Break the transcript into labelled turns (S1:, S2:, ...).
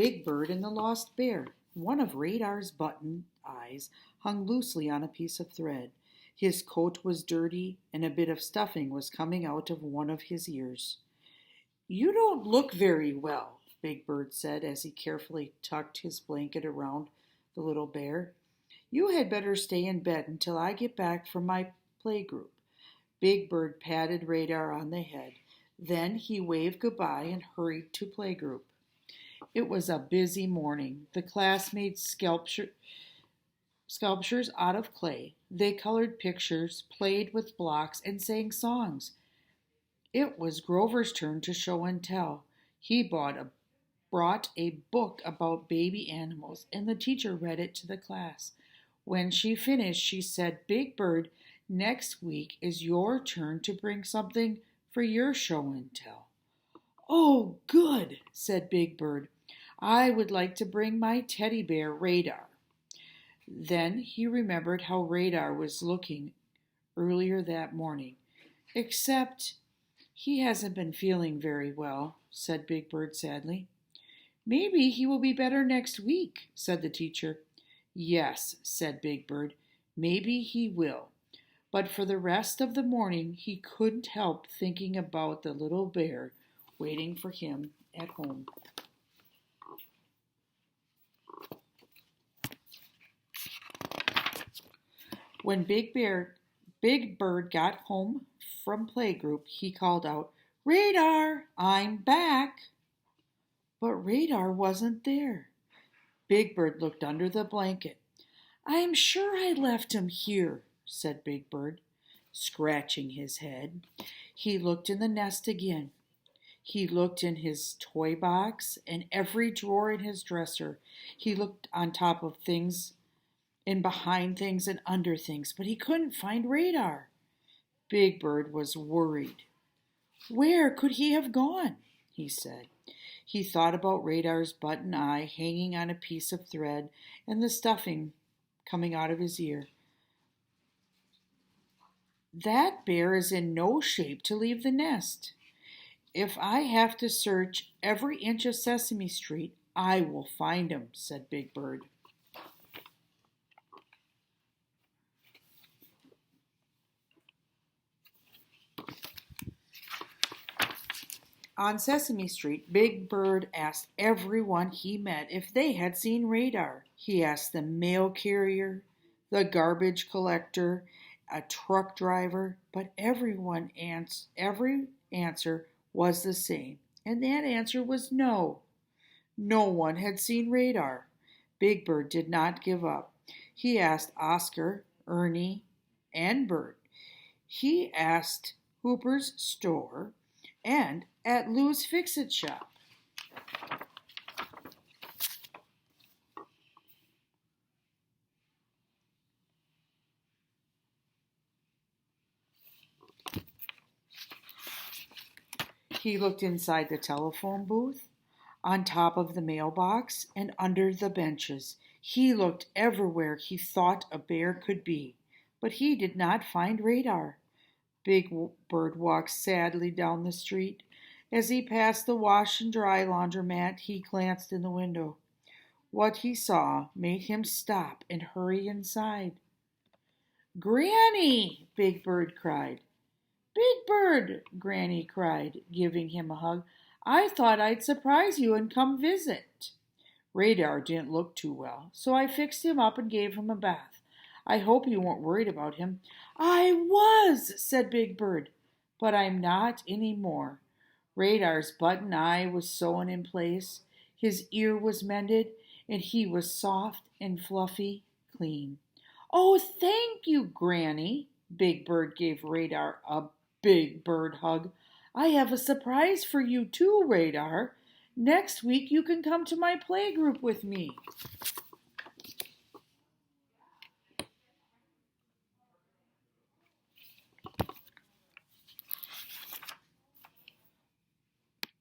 S1: Big Bird and the Lost Bear. One of Radar's button eyes hung loosely on a piece of thread. His coat was dirty, and a bit of stuffing was coming out of one of his ears. You don't look very well, Big Bird said as he carefully tucked his blanket around the little bear. You had better stay in bed until I get back from my playgroup. Big Bird patted Radar on the head. Then he waved goodbye and hurried to playgroup. It was a busy morning. The class made sculptures out of clay. They colored pictures, played with blocks, and sang songs. It was Grover's turn to show and tell. He brought a book about baby animals, and the teacher read it to the class. When she finished, she said, Big Bird, next week is your turn to bring something for your show and tell. Oh, good, said Big Bird. I would like to bring my teddy bear, Radar. Then he remembered how Radar was looking earlier that morning. Except he hasn't been feeling very well, said Big Bird sadly. Maybe he will be better next week, said the teacher. Yes, said Big Bird, maybe he will. But for the rest of the morning he couldn't help thinking about the little bear waiting for him at home. When Big Bird got home from playgroup, he called out, Radar, I'm back. But Radar wasn't there. Big Bird looked under the blanket. I'm sure I left him here, said Big Bird, scratching his head. He looked in the nest again. He looked in his toy box and every drawer in his dresser. He looked on top of things and behind things and under things, but he couldn't find Radar. Big Bird was worried. Where could he have gone? He said. He thought about Radar's button eye hanging on a piece of thread and the stuffing coming out of his ear. That bear is in no shape to leave the nest. If I have to search every inch of Sesame Street, I will find him, said Big Bird. On Sesame Street, Big Bird asked everyone he met if they had seen Radar. He asked the mail carrier, the garbage collector, a truck driver, but every answer was the same, and that answer was no. No one had seen Radar. Big Bird did not give up. He asked Oscar, Ernie, and Bert. He asked Hooper's store and at Lou's Fix-It Shop. He looked inside the telephone booth, on top of the mailbox, and under the benches. He looked everywhere he thought a bear could be, but he did not find Radar. Big Bird walked sadly down the street. As he passed the wash and dry laundromat, he glanced in the window. What he saw made him stop and hurry inside. Granny! Big Bird cried. Big Bird! Granny cried, giving him a hug. I thought I'd surprise you and come visit. Radar didn't look too well, so I fixed him up and gave him a bath. I hope you weren't worried about him. I was, said Big Bird, but I'm not any more. Radar's button eye was sewn in place, his ear was mended, and he was soft and fluffy clean. Oh, thank you, Granny. Big Bird gave Radar a big bird hug. I have a surprise for you too, Radar. Next week you can come to my playgroup with me.